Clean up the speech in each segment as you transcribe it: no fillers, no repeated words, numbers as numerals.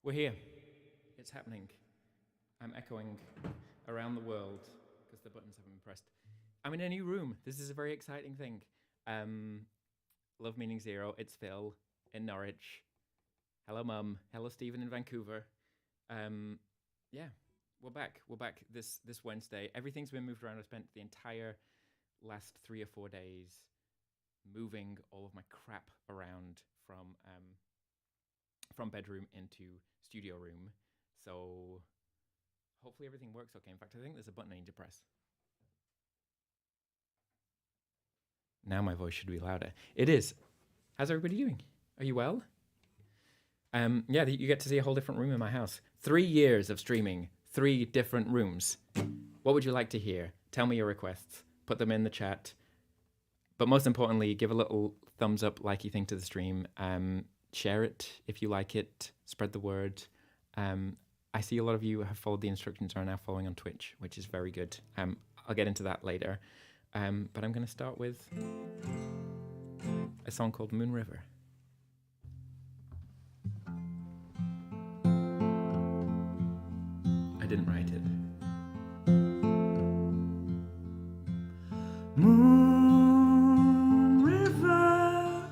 We're here. It's happening. I'm echoing around the world because the buttons haven't been pressed. I'm in a new room. This is a very exciting thing. Love Meaning Zero. It's Phil in Norwich. Hello, Mum. Hello, Stephen in Vancouver. Yeah, we're back. We're back this Wednesday. Everything's been moved around. I spent the entire last 3 or 4 days moving all of my crap around from bedroom into studio room. So hopefully everything works okay. In fact, I think there's a button I need to press. Now my voice should be louder. It is. How's everybody doing? Are you well? Yeah, you get to see a whole different room in my house. 3 years of streaming, 3 different rooms. What would you like to hear? Tell me your requests. Put them in the chat. But most importantly, give a little thumbs up, likey thing to the stream. Share it if you like it. Spread the word. I see a lot of you have followed the instructions, are now following on Twitch, which is very good. I'll get into that later. But I'm going to start with a song called Moon River. I didn't write it. Moon River,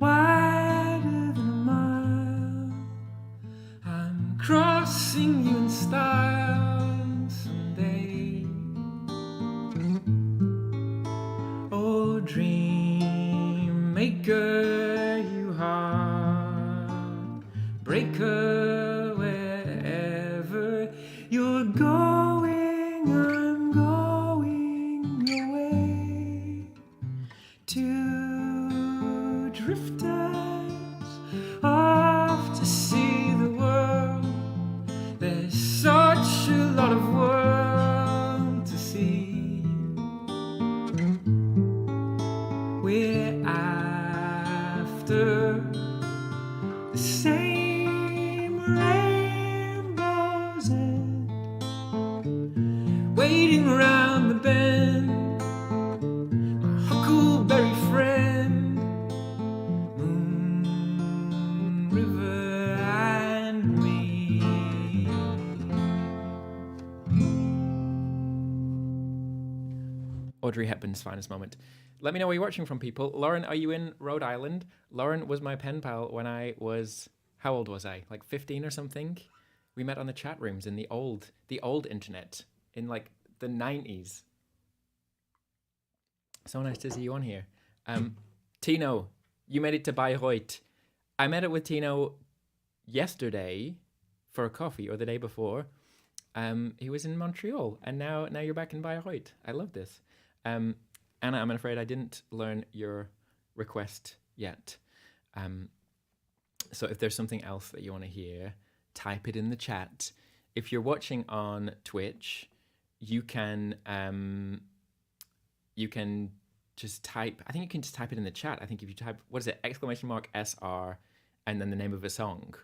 wider than a mile. I'm crossing you in style someday. Oh, dream maker, you heart breaker, wherever you're going, I'm going your way. Two drifters off to see the world. There's such a lot of world to see. We're after the same rainbow's end, waiting around the bend, my huckleberry friend, Moon River and me. Audrey Hepburn's finest moment. Let me know where you're watching from, people. Lauren, are you in Rhode Island? Lauren was my pen pal when I was, how old was I? Like 15 or something? We met on the chat rooms in the old internet in like the 90s. So nice to see you on here. Tino, you made it to Bayreuth. I met up with Tino yesterday for a coffee, or the day before. He was in Montreal, and now you're back in Bayreuth. I love this. Anna, I'm afraid I didn't learn your request yet. So if there's something else that you want to hear, type it in the chat. If you're watching on Twitch, you can just type, I think you can just type it in the chat. I think if you type, what is it, !SR, and then the name of a song,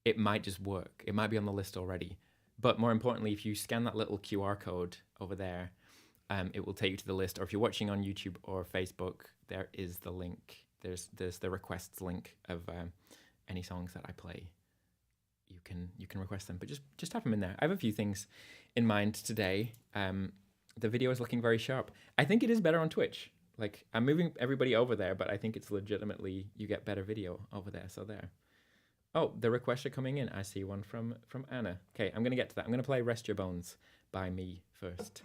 it might just work. It might be on the list already. But more importantly, if you scan that little QR code over there, it will take you to the list. Or if you're watching on YouTube or Facebook, there is the link. There's the requests link of any songs that I play. You can request them, but just type them in there. I have a few things in mind today. The video is looking very sharp. I think it is better on Twitch. Like, I'm moving everybody over there, but I think it's legitimately, you get better video over there. So there. Oh, the requests are coming in. I see one from Anna. Okay, I'm going to get to that. I'm going to play Rest Your Bones by me first.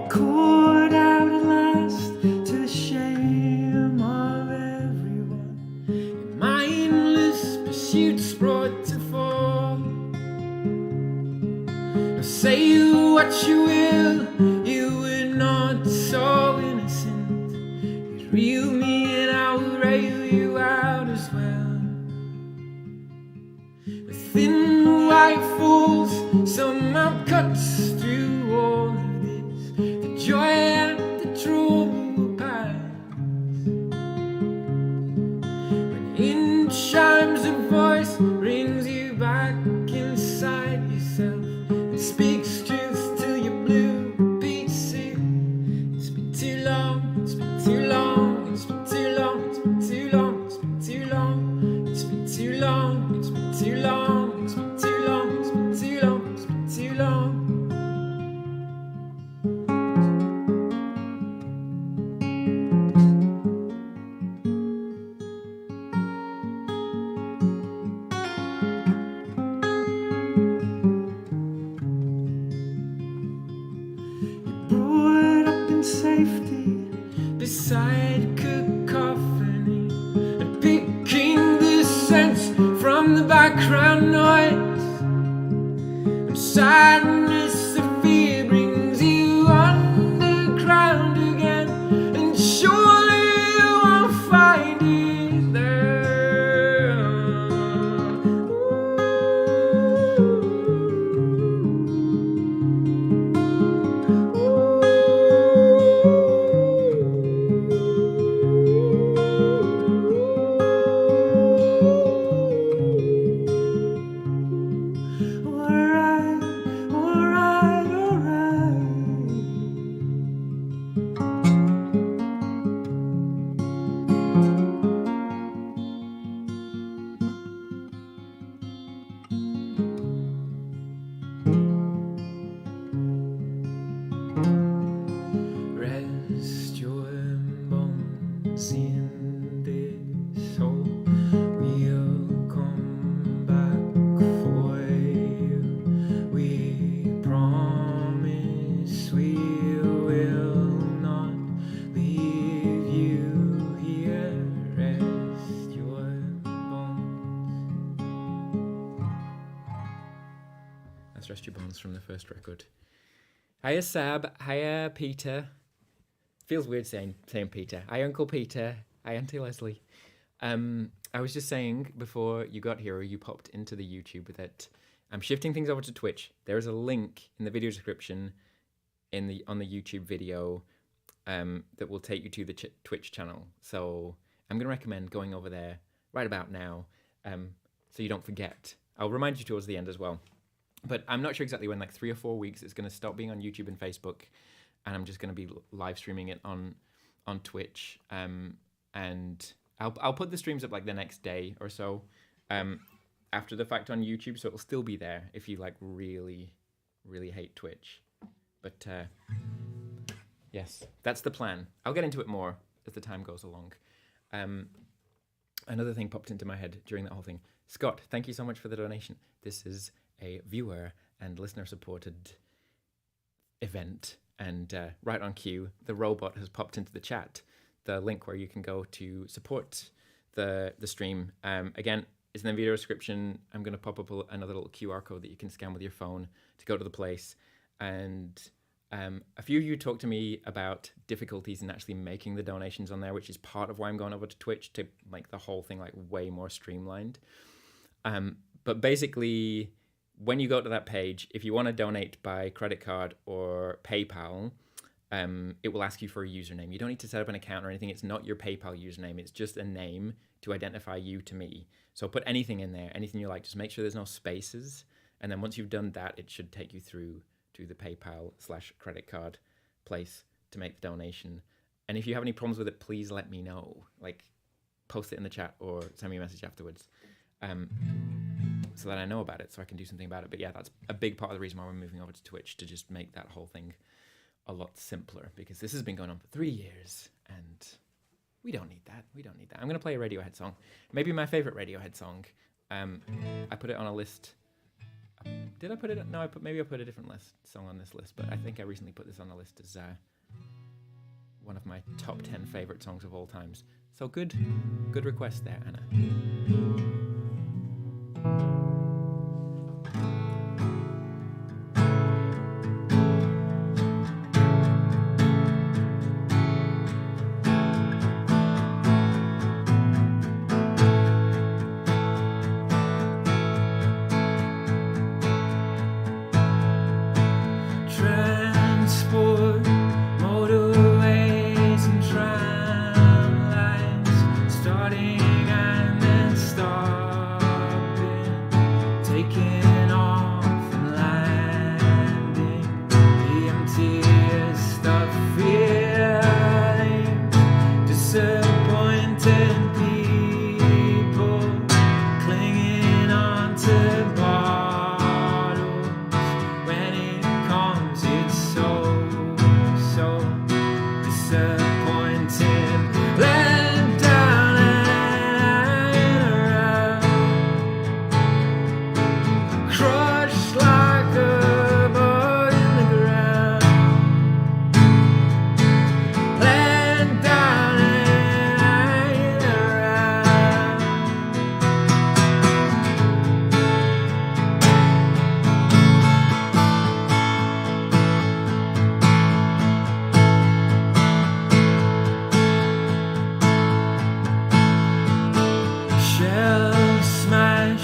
Caught out at last to the shame of everyone in my endless what you will, you were not so innocent. You'd reel me and I will rail you out as well. Within white falls, somehow cuts through all of this. The joy and the trauma will pass. When in chimes a voice brings you back inside yourself and speaks truth till your blue repeats it. It's been too long, it's been too long, it's been too long, it's been too long, it's been too long, it's been too long, it's been too long, it's been too long, it's been too long, it's been too long. Brought up in safety beside a cacophony and picking the sense from the background noise. And sadness of fear brings you underground again, and surely you won't find it there. Alright, alright, alright. Rest your bones in this hole. We'll come back for you. We promise we will not leave you here. Rest your bones. That's Rest Your Bones from the first record. Hiya Sab, hiya Peter. Feels weird saying Peter. Hi Uncle Peter, hi Auntie Leslie. I was just saying before you got here, or you popped into the YouTube, that I'm shifting things over to Twitch. There is a link in the video description on the YouTube video that will take you to the Twitch channel. So I'm going to recommend going over there right about now, so you don't forget. I'll remind you towards the end as well. But I'm not sure exactly when, like 3 or 4 weeks, it's going to stop being on YouTube and Facebook, and I'm just going to be live streaming it on Twitch. And I'll put the streams up like the next day or so after the fact on YouTube, so it'll still be there if you like really, really hate Twitch. But yes, that's the plan. I'll get into it more as the time goes along. Another thing popped into my head during that whole thing. Scott, thank you so much for the donation. This is a viewer and listener supported event, and right on cue, the robot has popped into the chat the link where you can go to support the stream. Again, it's in the video description. I'm going to pop up another little QR code that you can scan with your phone to go to the place. And a few of you talked to me about difficulties in actually making the donations on there, which is part of why I'm going over to Twitch, to make the whole thing like way more streamlined. But basically, when you go to that page, if you want to donate by credit card or PayPal, it will ask you for a username. You don't need to set up an account or anything. It's not your PayPal username. It's just a name to identify you to me. So put anything in there, anything you like. Just make sure there's no spaces. And then once you've done that, it should take you through to the PayPal/credit card place to make the donation. And if you have any problems with it, please let me know. Like, post it in the chat or send me a message afterwards. So that I know about it, so I can do something about it. But yeah, that's a big part of the reason why we're moving over to Twitch, to just make that whole thing a lot simpler, because this has been going on for 3 years and we don't need that. We don't need that. I'm going to play a Radiohead song. Maybe my favorite Radiohead song. I put it on a list. Did I put it? No, maybe I put a different song on this list, but I think I recently put this on the list as one of my top 10 favorite songs of all times. So good request there, Anna. emptiest of feelings, disappointed people clinging on to bottles. When it comes, it's so disappointing. Let down and around, crushed like a bug in the ground. Let down and around. Shells smashed,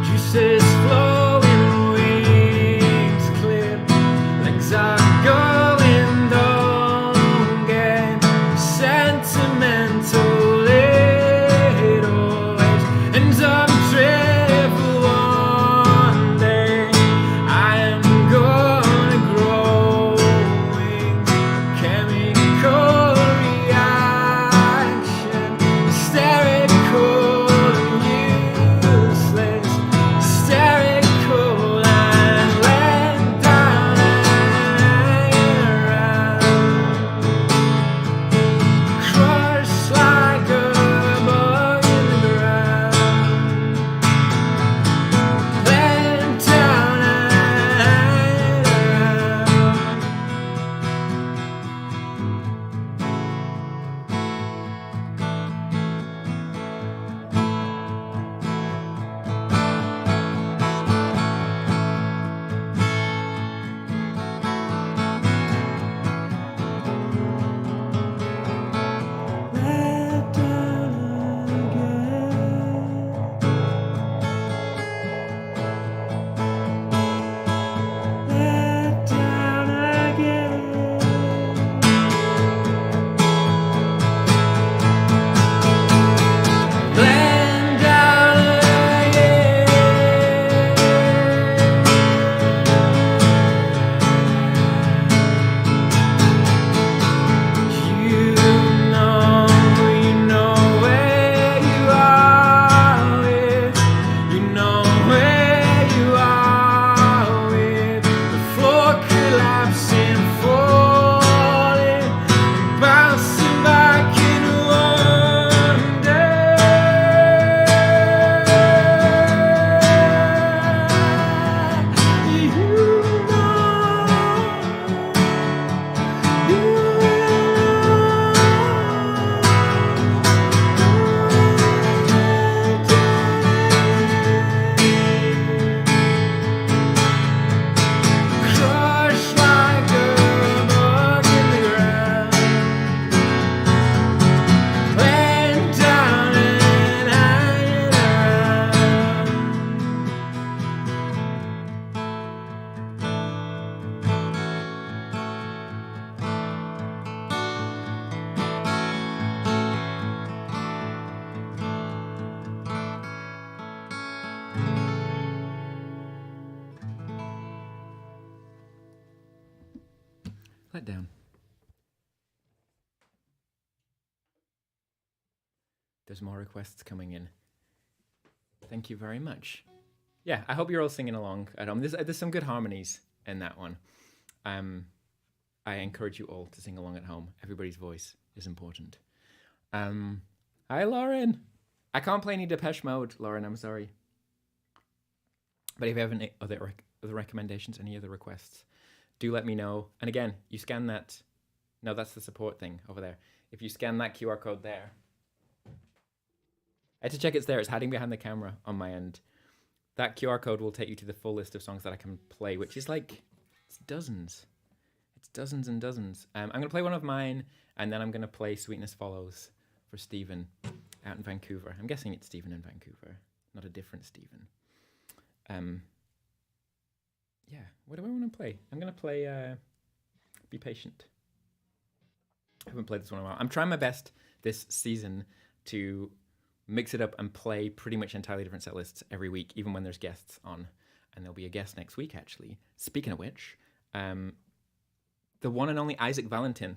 juices flowing, wings clipped, legs are going down again. Sentimental little ways ends up dreadful one day. I am gonna grow wings, chemical reaction, hysterical and useless, hysterical and let down and around, crushed like a bug in the ground. Let down and crushed like a bug in the ground. Let down and around. Let down. There's more requests coming in. Thank you very much. Yeah, I hope you're all singing along at home. There's some good harmonies in that one. I encourage you all to sing along at home. Everybody's voice is important. Hi, Lauren. I can't play any Depeche Mode, Lauren. I'm sorry. But if you have any other recommendations, any other requests, do let me know. And again, you scan that. No, that's the support thing over there. If you scan that QR code there, I had to check it's there. It's hiding behind the camera on my end. That QR code will take you to the full list of songs that I can play, which is like, it's dozens. It's dozens and dozens. I'm going to play one of mine, and then I'm going to play Sweetness Follows for Stephen out in Vancouver. I'm guessing it's Stephen in Vancouver, not a different Stephen. Yeah, what do I want to play? I'm going to play Be Patient. I haven't played this one in a while. I'm trying my best this season to mix it up and play pretty much entirely different set lists every week, even when there's guests on. And there'll be a guest next week, actually. Speaking of which, the the one and only Isaac Valentin.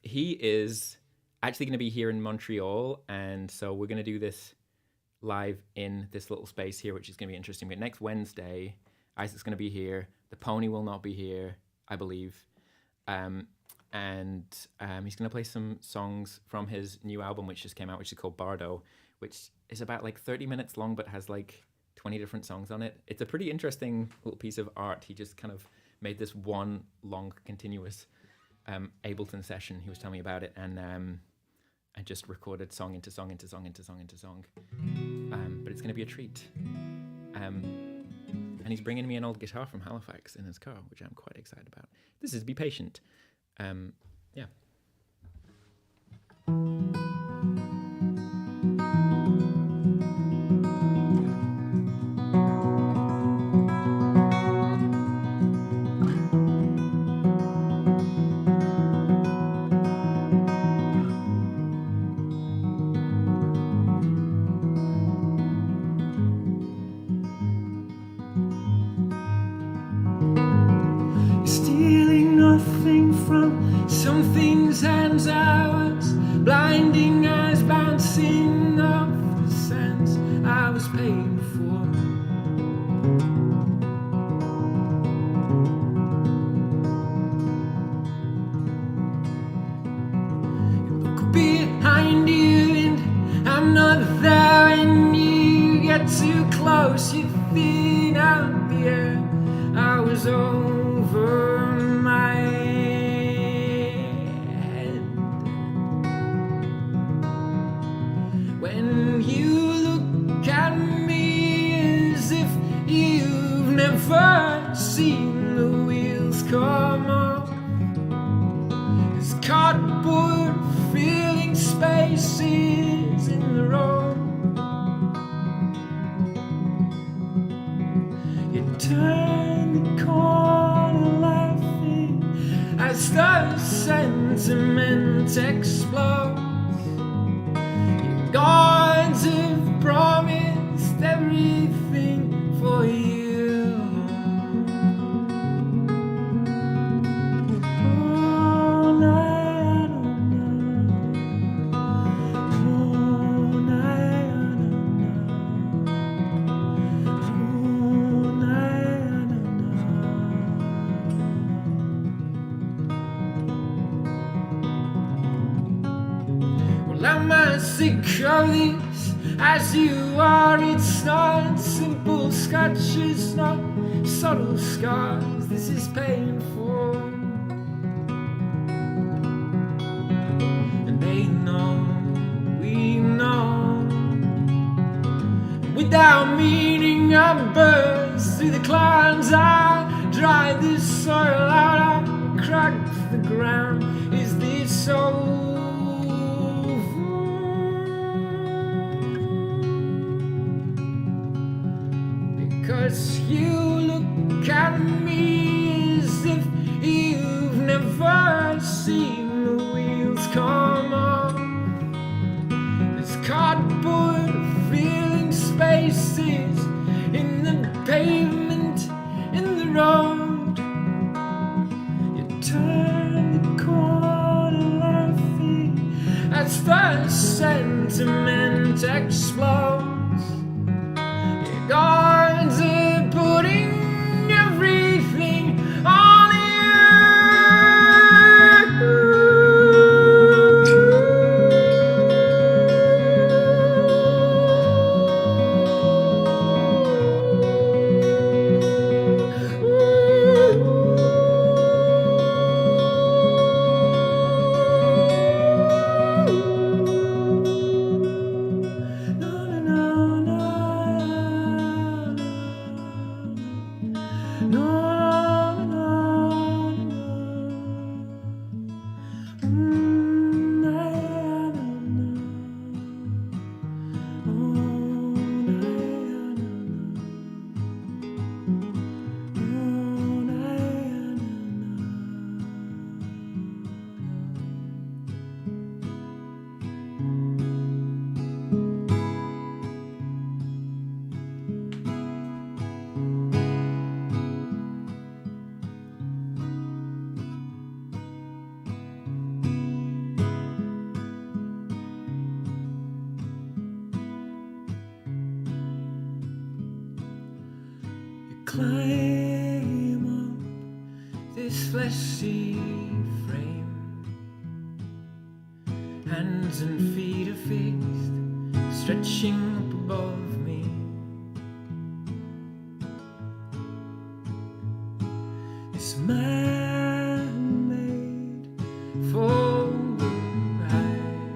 He is actually going to be here in Montreal, and so we're going to do this live in this little space here, which is going to be interesting. But next Wednesday, Isaac's going to be here. The Pony will not be here, I believe. And he's going to play some songs from his new album, which just came out, which is called Bardo, which is about like 30 minutes long, but has like 20 different songs on it. It's a pretty interesting little piece of art. He just kind of made this one long, continuous Ableton session. He was telling me about it, and I just recorded song into song into song into song into song. But it's going to be a treat. And he's bringing me an old guitar from Halifax in his car, which I'm quite excited about. This is Be Patient. Yeah. Stealing nothing from something's hands, hours, blinding eyes, bouncing off the sands I was paid for. You look behind you and I'm not there, and you get too close, you thin out the air. I was over my head. When you look at me as if you've never seen the wheels come off, as cardboard filling spaces in the road, you turn the corner laughing as the sentiment explodes. Your gods have promised everything for you. All night, all night, all night. Well, am I sick of this as you are? It's not simple scratches, not subtle scars. This is painful, and they know, we know. Without meaning, I burst through the clouds. I dry this soil out, I crack the ground. Is this over? Because you look at me as if you've never seen the wheels come off. There's cardboard filling spaces in the pavement, in the road. You turn the corner laughing as the sentiment explodes. Your guards are putting everything on climb up this fleshy frame. Hands and feet are fixed, stretching up above me. This man-made forward ride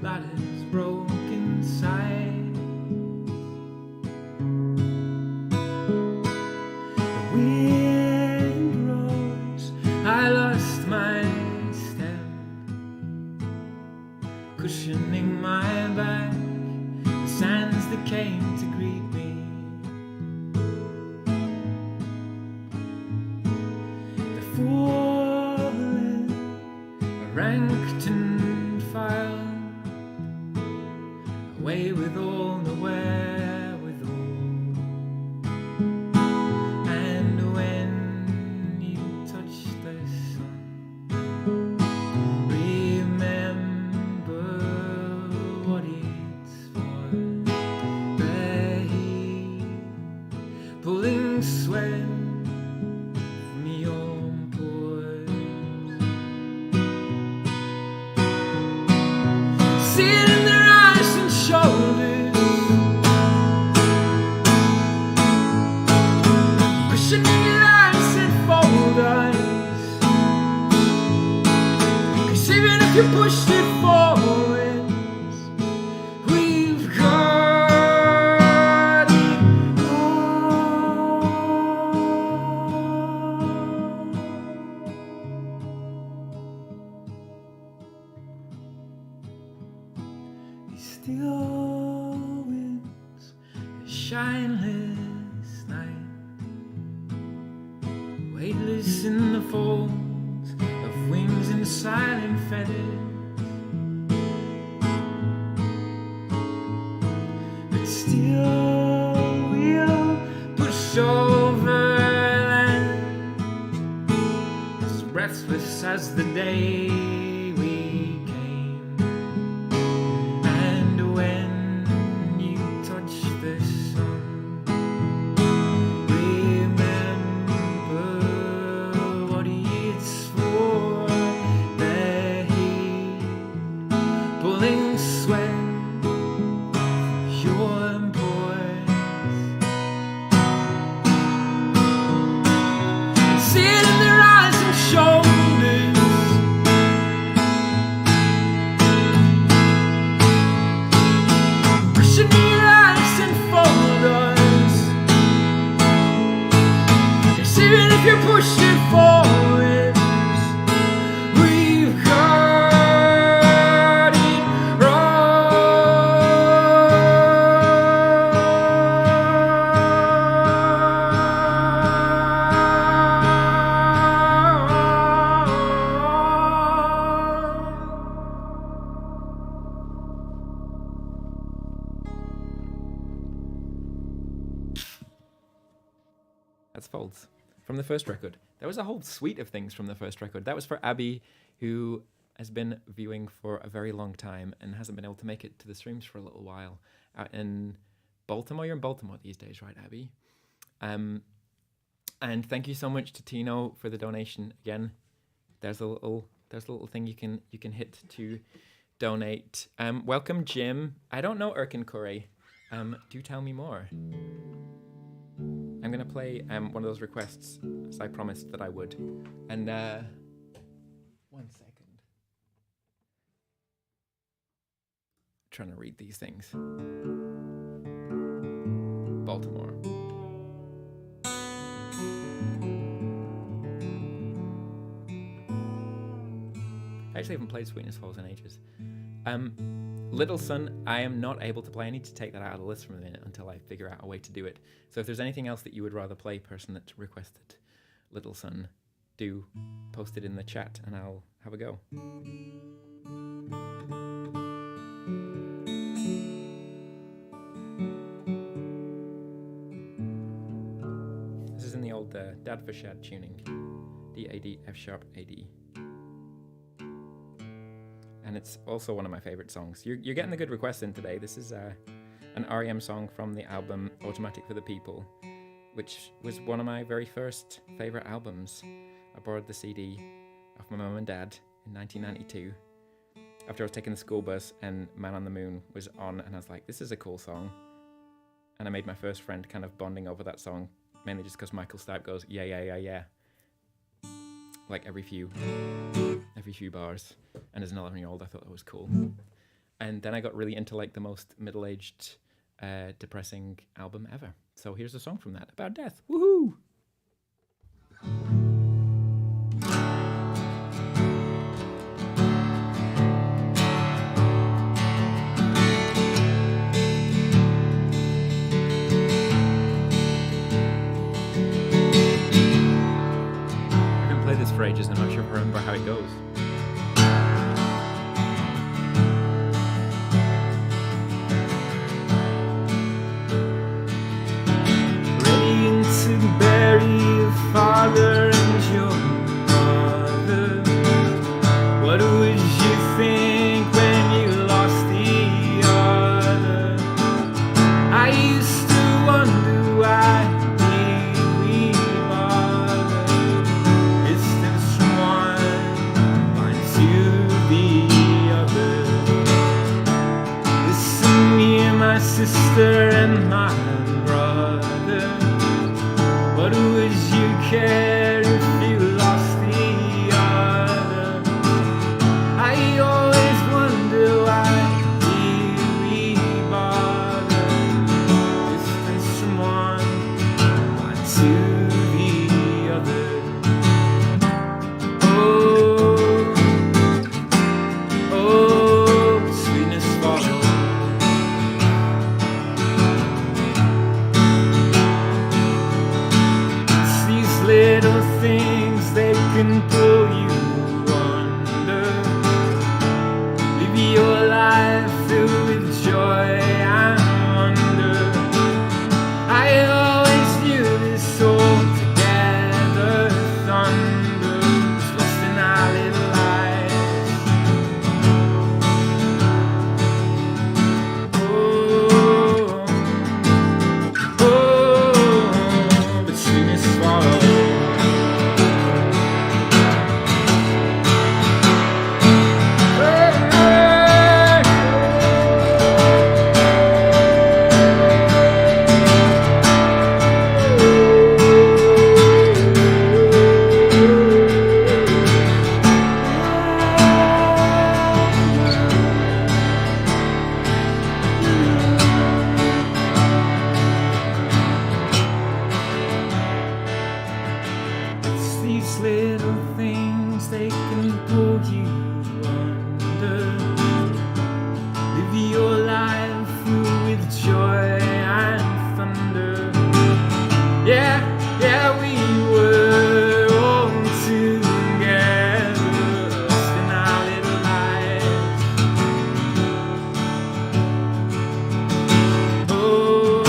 that has broken sides. The wind rose, I lost my step, cushioning my back, the sands that came to greet me. They're falling, ranked and filed, away with all the wherewithal. And when you touch the sun, remember what it's for. The heat pulling sweat from your pores. See it in their eyes and shoulders, questioning your eyes and fold eyes. 'Cause even if you pushed it forwards, we've got it all. These still winds, a shineless night, weightless in the folds of wings and silent feathers. But still we'll push over land, as breathless as the day we came. And when you touch the sun, remember what it's for. The heat pulling sweat from your pores. See it in their eyes and shoulders, questioning your eyes and fold eyes. 'Cause even if you push it forwards, we've got it That's Folds from the first record. There was a whole suite of things from the first record. That was for Abby, who has been viewing for a very long time and hasn't been able to make it to the streams for a little while. Out in Baltimore. You're in Baltimore these days, right, Abby? And thank you so much to Tino for the donation. Again, there's a little thing you can hit to donate. Welcome, Jim. I don't know Erkin Kore. Do tell me more. I'm gonna play one of those requests, as I promised that I would. And 1 second. Trying to read these things. Baltimore. I actually haven't played Sweetness Falls in ages. Little Sun, I am not able to play. I need to take that out of the list for a minute until I figure out a way to do it. So if there's anything else that you would rather play, person that requested Little Sun, do post it in the chat and I'll have a go. This is in the old Dad for Shad tuning. D-A-D, F-sharp, A-D. And it's also one of my favorite songs. You're getting the good requests in today. This is an REM song from the album Automatic for the People, which was one of my very first favourite albums. I borrowed the CD off my mum and dad in 1992 after I was taking the school bus and Man on the Moon was on, and I was like, this is a cool song. And I made my first friend kind of bonding over that song, mainly just because Michael Stipe goes, yeah, yeah, yeah, yeah, like every few bars. And as an 11-year-old, I thought that was cool. And then I got really into like the most middle-aged, depressing album ever. So here's a song from that about death. Woohoo! I haven't played this for ages. I'm not sure if I remember how it goes. Father and your mother, what would you think when you lost the other? I used to wonder why we bother. Distance from one line to the other. Listen, me and my sister and my brother, what would you care if you lost the other? I always wonder why we bother. Distance from one to the other. Oh, sweetness follows. Little things, they can pull you under. Live your life filled with joy and wonder. I always knew this all together. Thunder was lost in our little lives. Oh, but sweetness swallows. These little things, they can pull you under. Live your life filled with joy and thunder. Yeah, yeah, we were all together, lost in our little lives. Oh,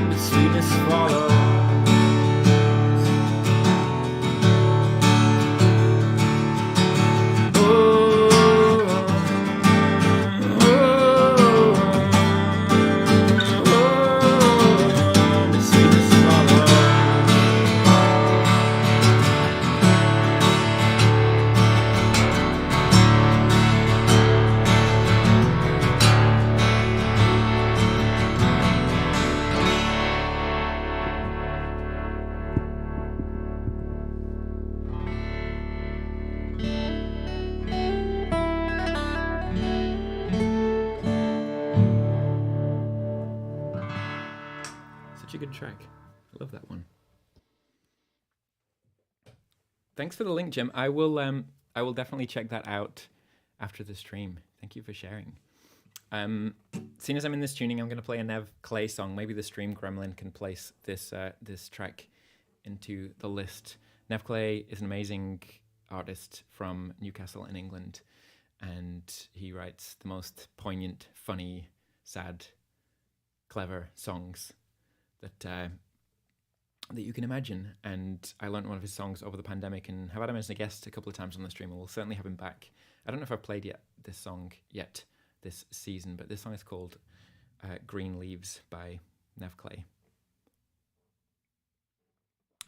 but sweetness follows. Such a good track. I love that one. Thanks for the link, Jim. I will definitely check that out after the stream. Thank you for sharing. Seeing as I'm in this tuning, I'm going to play a Nev Clay song. Maybe the stream gremlin can place this this track into the list. Nev Clay is an amazing artist from Newcastle in England, and he writes the most poignant, funny, sad, clever songs that you can imagine. And I learned one of his songs over the pandemic and have had him as a guest a couple of times on the stream, and we'll certainly have him back I don't know if I've played this song yet this season, but this song is called Green Leaves by Nev Clay.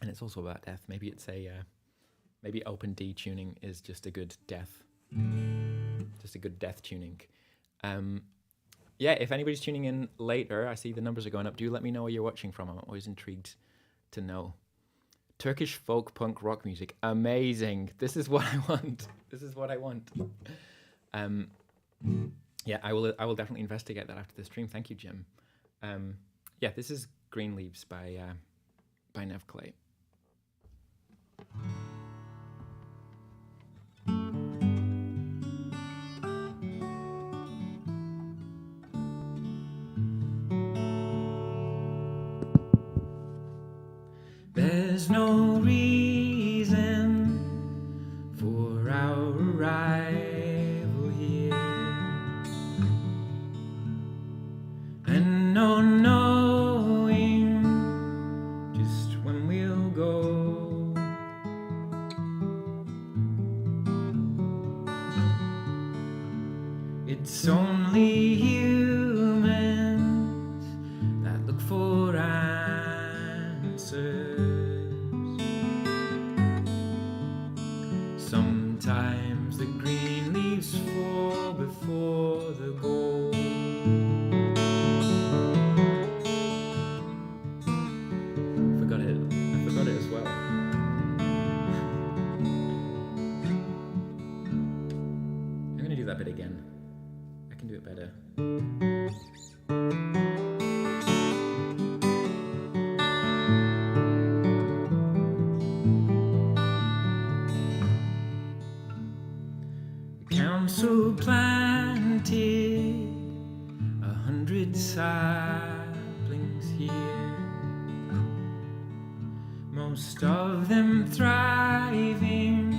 And it's also about death. Maybe it's maybe open D tuning is just a good death tuning. Yeah, if anybody's tuning in later, I see the numbers are going up. Do let me know where you're watching from. I'm always intrigued to know. Turkish folk punk rock music, amazing. This is what I want. This is what I want. Yeah, I will definitely investigate that after the stream. Thank you, Jim. Yeah, this is Green Leaves by Nev Clay. There's no reason for our arrival here, and no knowing just when we'll go. It's only humans that look for answers. Sometimes the green leaves fall before the gold. I forgot it as well. I'm gonna do that bit again. I can do it better. Council planted 100 saplings here, most of them thriving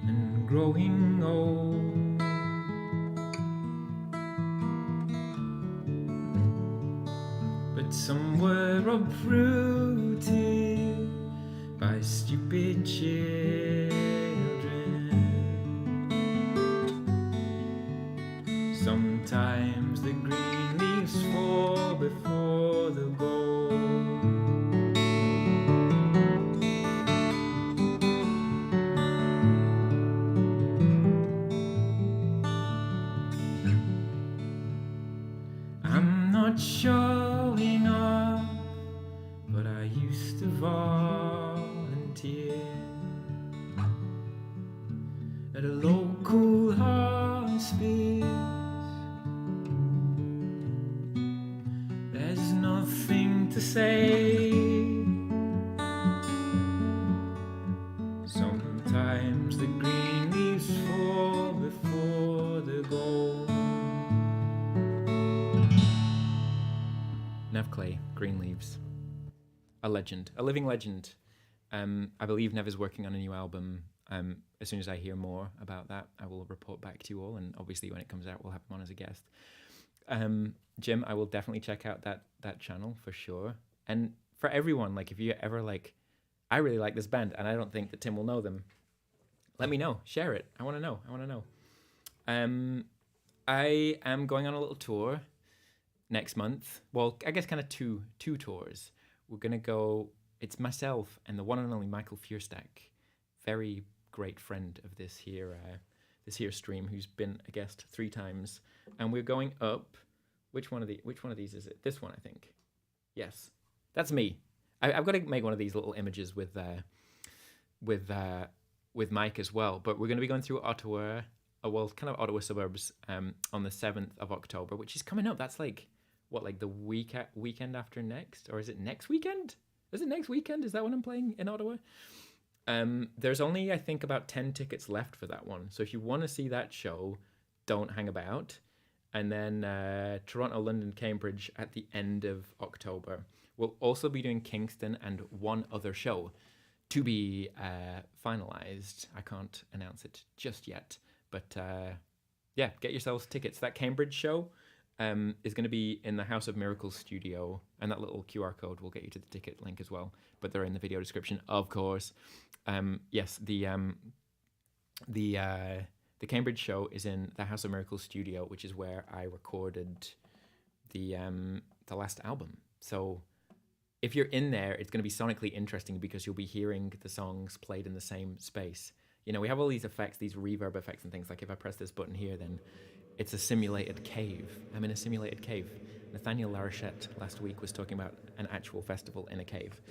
and growing old. But some were uprooted by stupid children. Sometimes the green leaves fall before the gold. I'm not showing off, but I used to volunteer at a local hospice. There's nothing to say. Sometimes the green leaves fall before the gold. Nev Clay, Green Leaves. A legend, a living legend. I believe Nev is working on a new album. As soon as I hear more about that, I will report back to you all. And obviously when it comes out, we'll have him on as a guest. Jim, I will definitely check out that channel for sure. And for everyone, like if you ever like, I really like this band and I don't think that Tim will know them, let me know, share it. I want to know. I am going on a little tour next month. Well, I guess kind of two tours. We're going to go, it's myself and the one and only Michael FEUERSTACK, very great friend of this here stream, who's been a guest 3 times. And we're going up, which one of these is it? This one, I think. Yes, that's me. I've got to make one of these little images with Mike as well. But we're going to be going through Ottawa, kind of Ottawa suburbs, on the 7th of October, which is coming up. That's like the weekend after next, or is it next weekend? Is it next weekend? Is that when I'm playing in Ottawa? There's only, I think, about 10 tickets left for that one. So if you want to see that show, don't hang about. And then Toronto, London, Cambridge at the end of October. We'll also be doing Kingston and one other show to be finalized. I can't announce it just yet. But yeah, get yourselves tickets. That Cambridge show is going to be in the House of Miracles studio. And that little QR code will get you to the ticket link as well. But they're in the video description, of course. Yes, the the Cambridge show is in the House of Miracles studio, which is where I recorded the last album. So if you're in there, it's going to be sonically interesting because you'll be hearing the songs played in the same space. You know, we have all these effects, these reverb effects and things. Like if I press this button here, then it's a simulated cave. I'm in a simulated cave. Nathaniel Larochette last week was talking about an actual festival in a cave.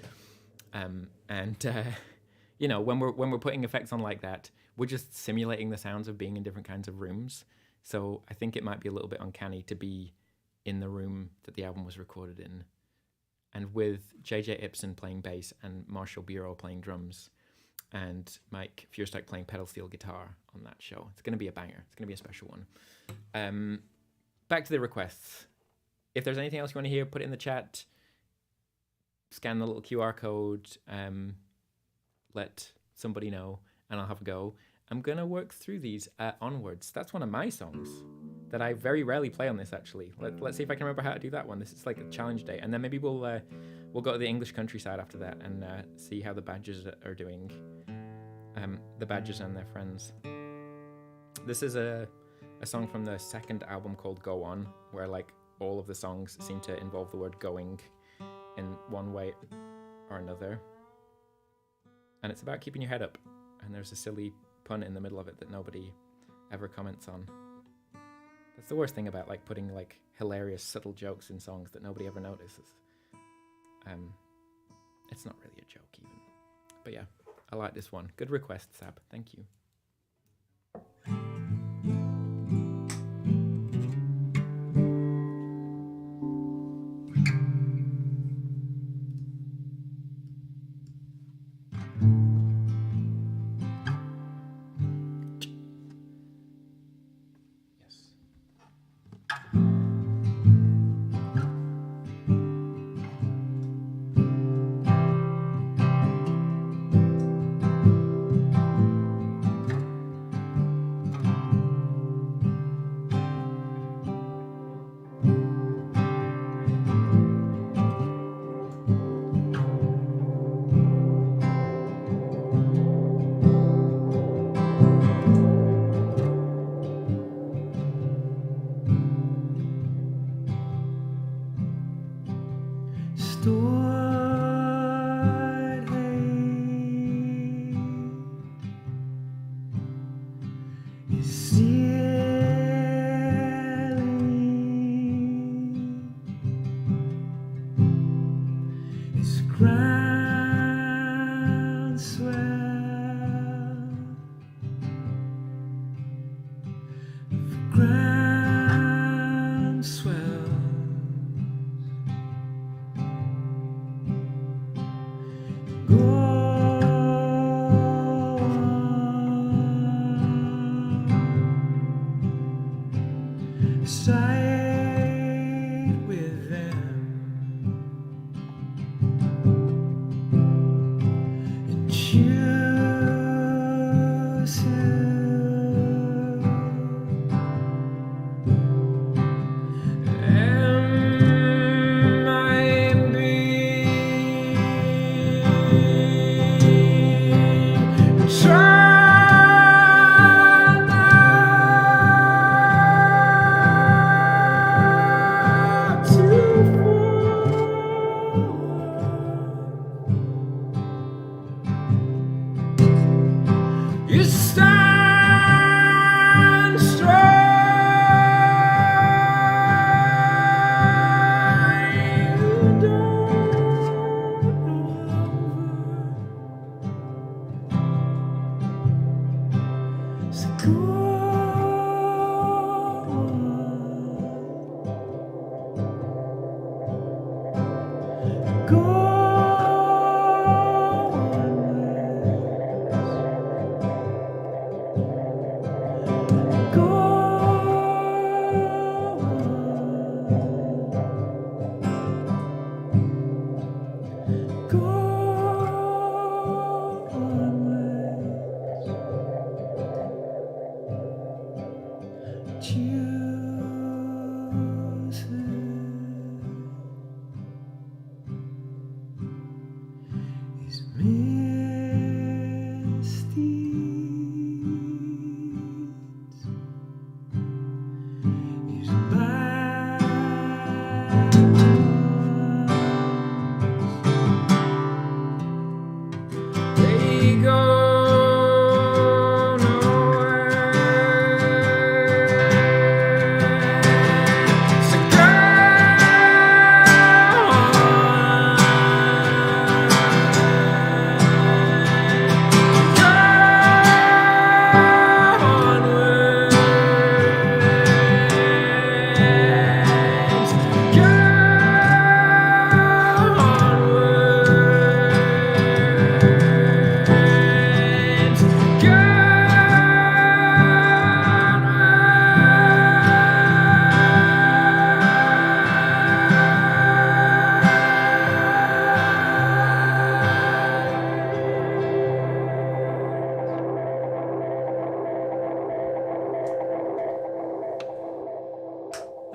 You know, when we're putting effects on like that, we're just simulating the sounds of being in different kinds of rooms. So I think it might be a little bit uncanny to be in the room that the album was recorded in. And with JJ Ibsen playing bass and Marshall Bureau playing drums and Mike FEUERSTACK playing pedal steel guitar on that show, it's going to be a banger. It's going to be a special one. Back to the requests. If there's anything else you want to hear, put it in the chat. Scan the little QR code. Let somebody know, and I'll have a go. I'm going to work through these onwards. That's one of my songs that I very rarely play on this, actually. Let's see if I can remember how to do that one. This is like a challenge day. And then maybe we'll go to the English countryside after that and see how the Badgers are doing. The Badgers and their friends. This is a song from the second album called Go On, where like all of the songs seem to involve the word going in one way or another. And it's about keeping your head up. And there's a silly pun in the middle of it that nobody ever comments on. That's the worst thing about like putting like hilarious subtle jokes in songs that nobody ever notices. It's not really a joke even. But yeah, I like this one. Good request, Sab. Thank you.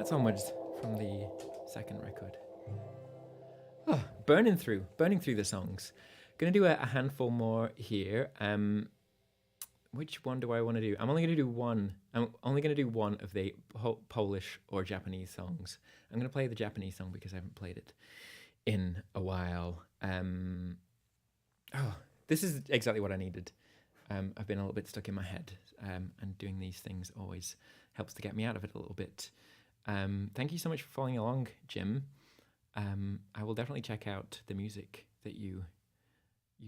That's onwards from the second record. Oh, burning through the songs. Gonna do a handful more here. Which one do I want to do? I'm only gonna do one. I'm only gonna do one of the Polish or Japanese songs. I'm gonna play the Japanese song because I haven't played it in a while. Oh, this is exactly what I needed. I've been a little bit stuck in my head, and doing these things always helps to get me out of it a little bit. Thank you so much for following along, Jim. I will definitely check out the music that you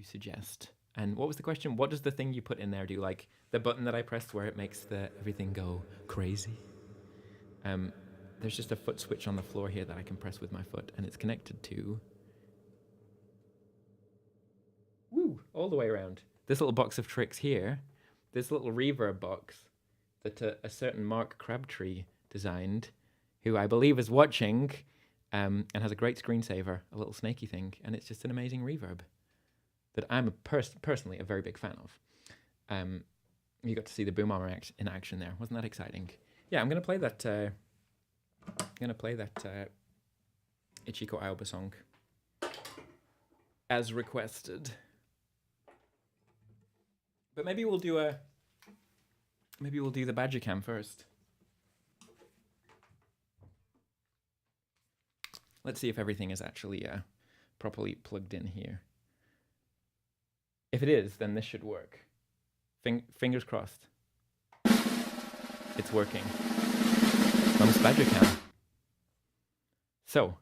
suggest. And what was the question? What does the thing you put in there do? Like the button that I pressed where it makes everything go crazy? There's just a foot switch on the floor here that I can press with my foot, and it's connected to... Woo! All the way around. This little box of tricks here, this little reverb box that a certain Mark Crabtree designed, who I believe is watching, and has a great screensaver, a little snaky thing, and it's just an amazing reverb that I'm personally a very big fan of. You got to see the boom armor in action there. Wasn't that exciting? Yeah, I'm gonna play that. Ichiko Aoba song as requested. But maybe we'll do the BANDCAMP first. Let's see if everything is actually properly plugged in here. If it is, then this should work. Fingers crossed. It's working. Mums BANDCAMP. So,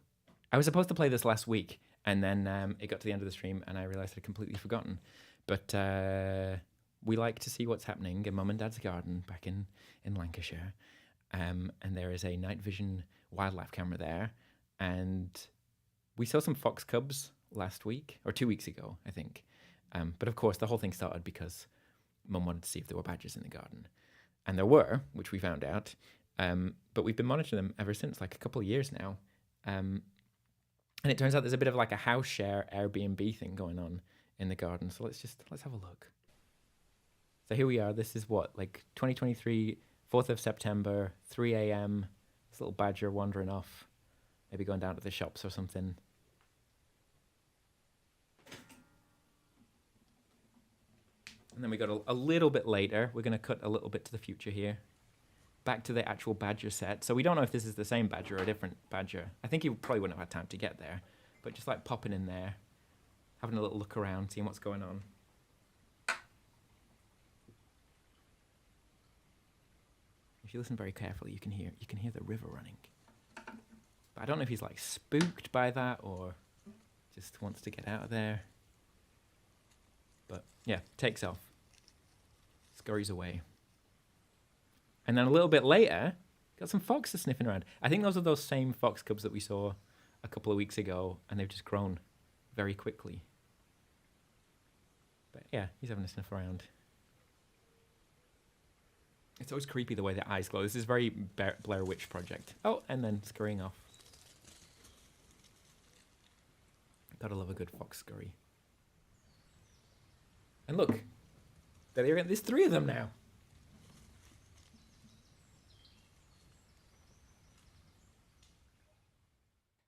I was supposed to play this last week, and then it got to the end of the stream, and I realized I'd completely forgotten. But we like to see what's happening in Mum and Dad's garden back in Lancashire. And there is a night vision wildlife camera there. And we saw some fox cubs last week, or 2 weeks ago, I think. But of course, the whole thing started because Mum wanted to see if there were badgers in the garden. And there were, which we found out. But we've been monitoring them ever since, like a couple of years now. And it turns out there's a bit of like a house share Airbnb thing going on in the garden. So let's have a look. So here we are. This is what, like 2023, 4th of September, 3 a.m. This little badger wandering off, maybe going down to the shops or something. And then we got a little bit later. We're going to cut a little bit to the future here. Back to the actual badger set. So we don't know if this is the same badger or a different badger. I think he probably wouldn't have had time to get there. But just like popping in there, having a little look around, seeing what's going on. If you listen very carefully, you can hear the river running. But I don't know if he's like spooked by that or just wants to get out of there. But yeah, takes off. Scurries away. And then a little bit later, got some foxes sniffing around. I think those are those same fox cubs that we saw a couple of weeks ago, and they've just grown very quickly. But yeah, he's having a sniff around. It's always creepy the way the eyes glow. This is very Blair Witch Project. Oh, and then scurrying off. Gotta love a good fox scurry. And look, there's 3 of them now.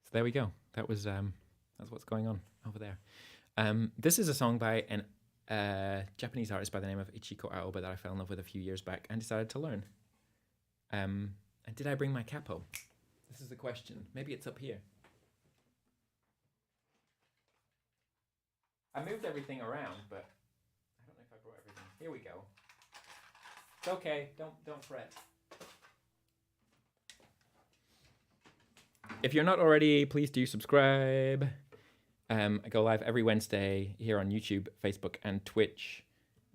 So there we go. That's what's going on over there. This is a song by a Japanese artist by the name of Ichiko Aoba that I fell in love with a few years back and decided to learn. And did I bring my capo? This is the question. Maybe it's up here. I moved everything around, but I don't know if I brought everything. Here we go. It's okay. Don't fret. If you're not already, please do subscribe. I go live every Wednesday here on YouTube, Facebook, and Twitch.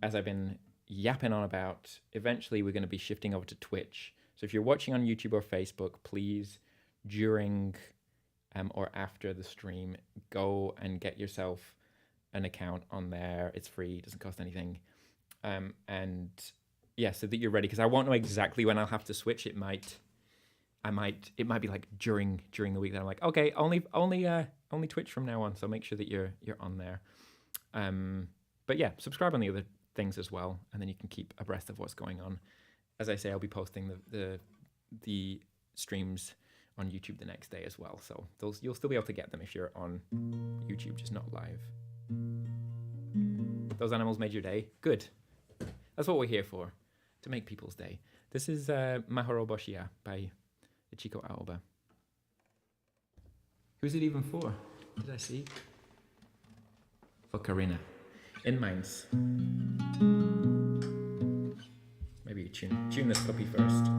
As I've been yapping on about, eventually we're going to be shifting over to Twitch. So if you're watching on YouTube or Facebook, please, during or after the stream, go and get yourself an account on there. It's free, it doesn't cost anything. And yeah, so that you're ready, because I won't know exactly when I'll have to switch. It might be like during the week that I'm like, okay, only Twitch from now on. So make sure that you're on there. But yeah, subscribe on the other things as well, and then you can keep abreast of what's going on. As I say, I'll be posting the streams on YouTube the next day as well. So those you'll still be able to get them if you're on YouTube, just not live. Those animals made your day. Good. That's what we're here for, to make people's day. This is Mahoro Boshia by Ichiko Aoba. Who's it even for? Did I see? For Karina. In Mainz. Maybe you tune this puppy first.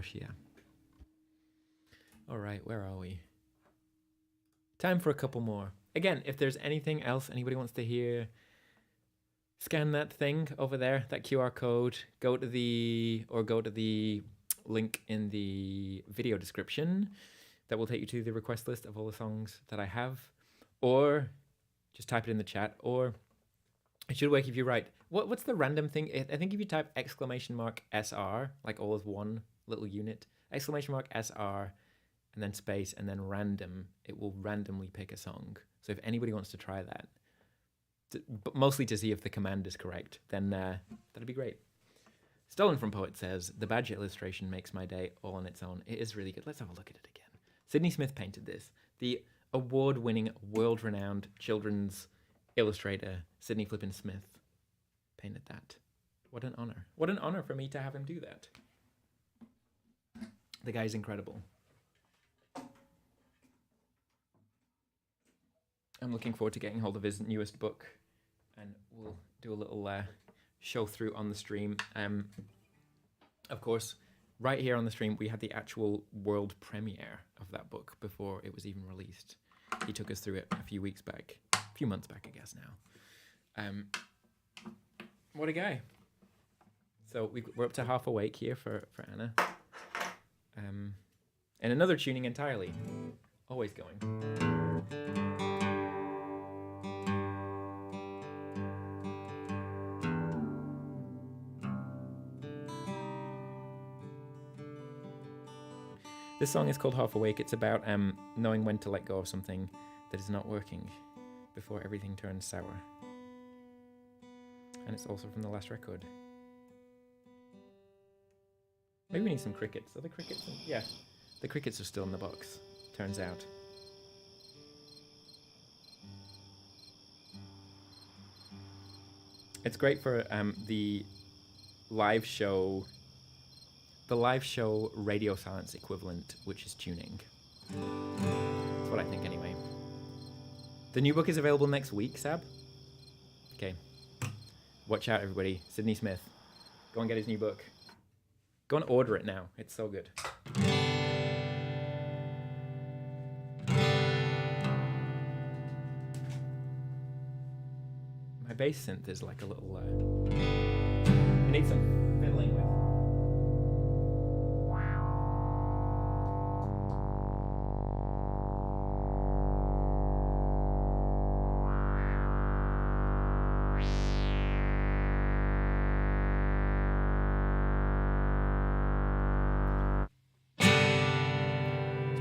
gosh, yeah. All right, where are we? Time for a couple more. Again, if there's anything else anybody wants to hear, scan that thing over there, that QR code, go to the link in the video description that will take you to the request list of all the songs that I have, or just type it in the chat, or it should work if you write, what's the random thing? I think if you type !SR, like all as one little unit, !SR, and then space, and then random, it will randomly pick a song. So if anybody wants to try that, but mostly to see if the command is correct, then that'd be great. Stolen from Poet says, the badge illustration makes my day all on its own. It is really good. Let's have a look at it again. Sydney Smith painted this. The award-winning, world-renowned children's illustrator, Sydney Flippin Smith, painted that. What an honor. What an honor for me to have him do that. The guy's incredible. I'm looking forward to getting hold of his newest book, and we'll do a little show through on the stream. Of course, right here on the stream, we had the actual world premiere of that book before it was even released. He took us through it a few months back, I guess now. What a guy. So we're up to Half Awake here for Anna. And another tuning entirely. Always going. This song is called Half Awake. It's about knowing when to let go of something that is not working before everything turns sour. And it's also from the last record. Maybe we need some crickets. Are the crickets? Yeah, the crickets are still in the box, turns out. It's great for the live show radio silence equivalent, which is tuning. That's what I think anyway. The new book is available next week, Sab. Okay. Watch out, everybody. Sydney Smith. Go and get his new book. Go and order it now. It's so good. My bass synth is like a little... it needs some fiddling with.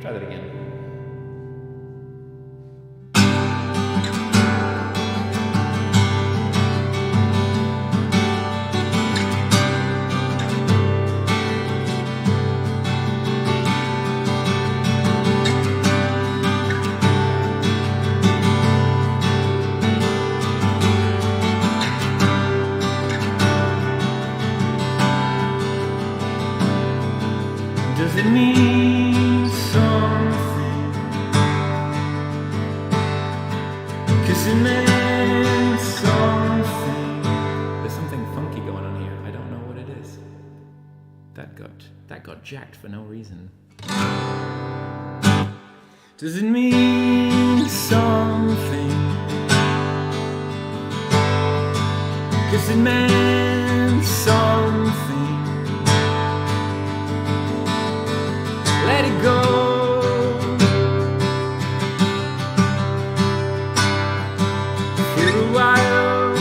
Try that again. Does it mean something? 'Cause it meant something. There's something funky going on here. I don't know what it is. That got jacked for no reason. Does it mean something? 'Cause it meant something. Let it go. For a while.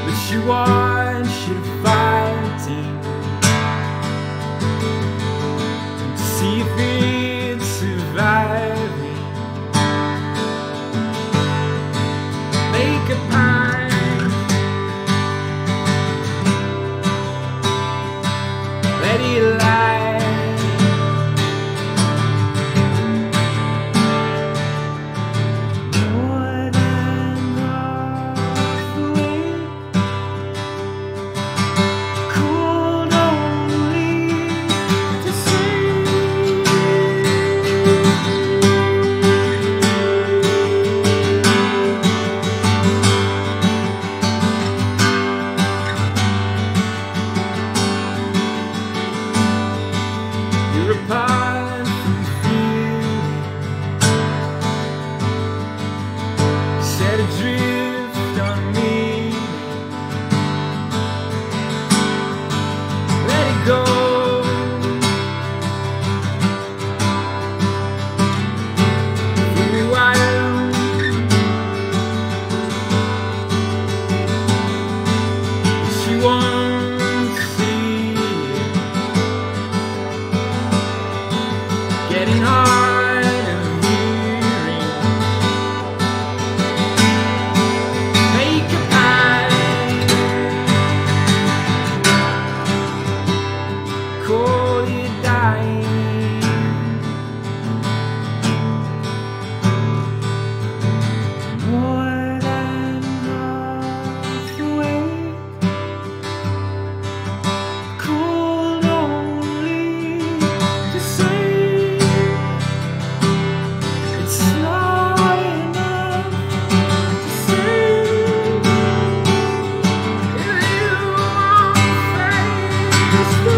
But you watch it fighting to see if it's surviving. Make a pie. Let it lie. More than half awake, cold only to see. go. For a while, she won't see it. Getting hard of hearing. Make a pie, call it dying. More than half awake, cold only to say it's not enough to say you won't face the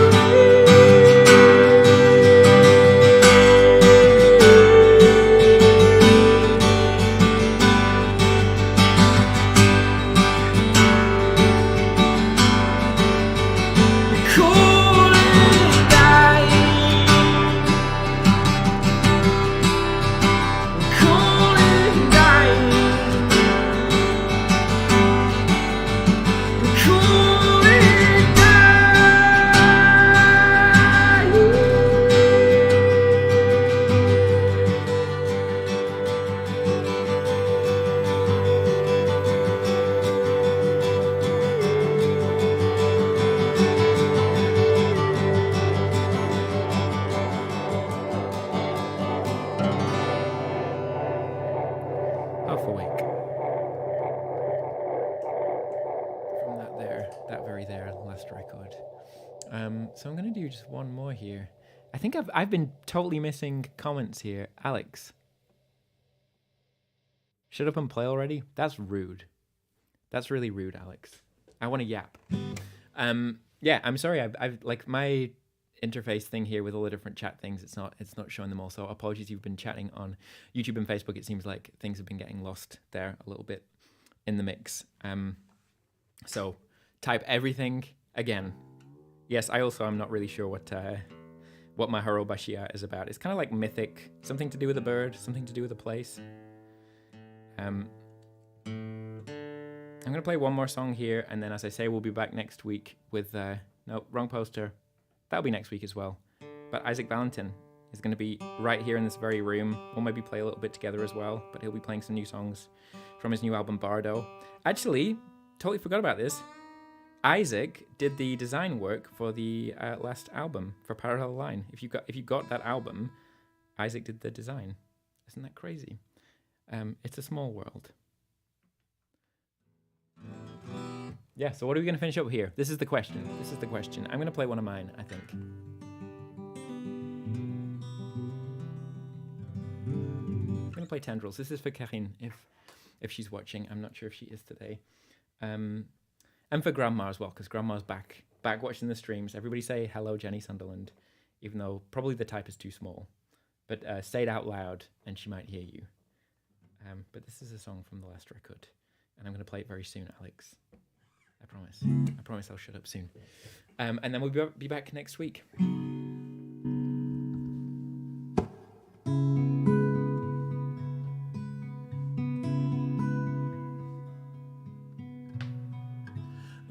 cold and dying, cold and dying, cold and Half awake. From that there, that very there, last record. So I'm gonna do just one more here. I think I've been totally missing comments here. Alex, shut up and play already. That's rude. That's really rude, Alex. I want to yap. Yeah, I'm sorry. I've like my interface thing here with all the different chat things. It's not showing them all. So apologies. You've been chatting on YouTube and Facebook. It seems like things have been getting lost there a little bit in the mix. So type everything again. Yes, I also am not really sure what my Harobashia is about. It's kind of like mythic, something to do with a bird, something to do with a place. I'm gonna play one more song here, and then as I say, we'll be back next week with no, wrong poster. That'll be next week as well. But Isaac Valentin is gonna be right here in this very room. We'll maybe play a little bit together as well, but he'll be playing some new songs from his new album Bardo. Actually, totally forgot about this. Isaac did the design work for the last album for Parallel Line. If you got that album, Isaac did the design. Isn't that crazy? It's a small world. Yeah, so what are we going to finish up here? This is the question. I'm going to play one of mine, I think. I'm going to play Tendrils. This is for Karine, if she's watching. I'm not sure if she is today. And for Grandma as well, because Grandma's back watching the streams. Everybody say hello, Jenny Sunderland, even though probably the type is too small. But say it out loud, and she might hear you. But this is a song from the last record, and I'm going to play it very soon, Alex. I promise. I promise I'll shut up soon. And then we'll be back next week.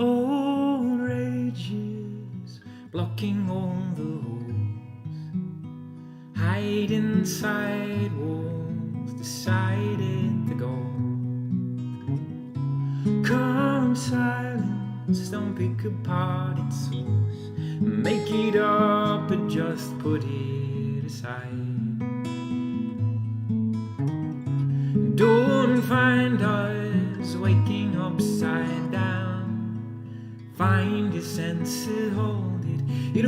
old rages blocking all the holes, hide inside walls, decided to go. Calm silence, don't pick apart its source, make it up or just put it aside. Don't find us waking upside down, find your senses, hold it,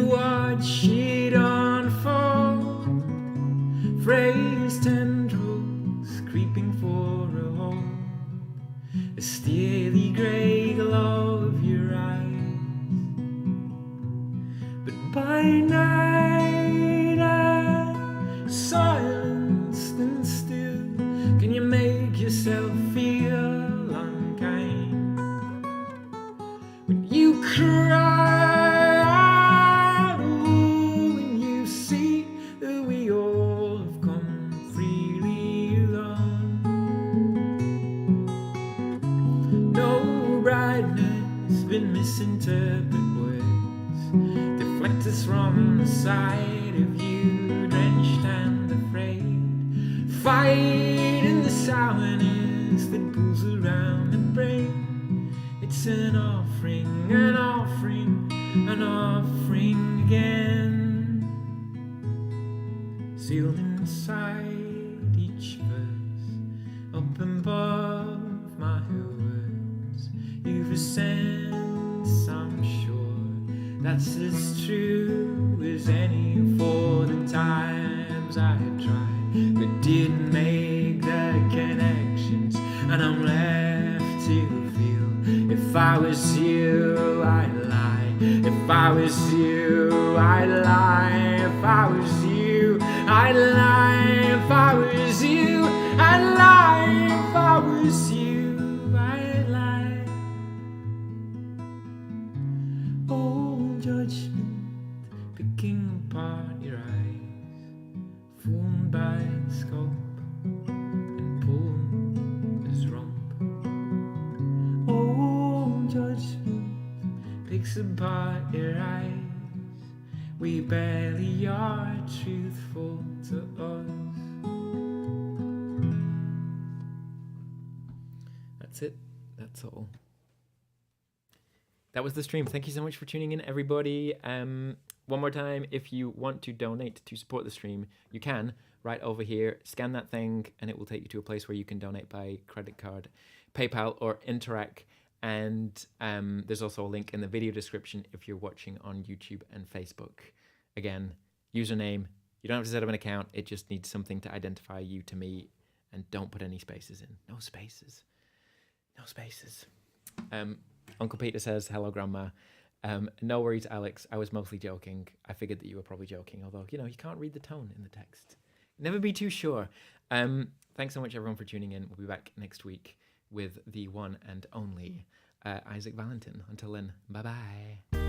watch it unfold. Phrase tendrils creeping for a hold, a steely grey glow of your eyes. But by night I'm silenced and still. Can you make yourself feel unkind when you cry us from the side of you, drenched and afraid. Fight in the sourness that pulls around the brain. It's an offering, an offering, an offering again. Sealed inside each verse, up above my words, you've a sense, I'm sure, that's as true as any. For the times I had tried but didn't make the connections, and I'm left to feel. If I was you, I'd lie. If I was you, I'd lie. If I was you, I'd lie. If I was you, I'd lie. If I was you, I'd lie. Old judgment picking apart your eyes, fooled by scope and pulled as rump. Old judgment picks apart your eyes. We barely are truthful to us. That's it. That's all. That was the stream. Thank you so much for tuning in, everybody. One more time, if you want to donate to support the stream, you can right over here. Scan that thing, and it will take you to a place where you can donate by credit card, PayPal, or Interac. And there's also a link in the video description if you're watching on YouTube and Facebook. Again, username. You don't have to set up an account. It just needs something to identify you to me. And don't put any spaces in. No spaces. No spaces. Uncle Peter says, hello, Grandma. No worries, Alex. I was mostly joking. I figured that you were probably joking, although, you know, you can't read the tone in the text. Never be too sure. Thanks so much, everyone, for tuning in. We'll be back next week with the one and only Isaac Valentin. Until then, bye-bye.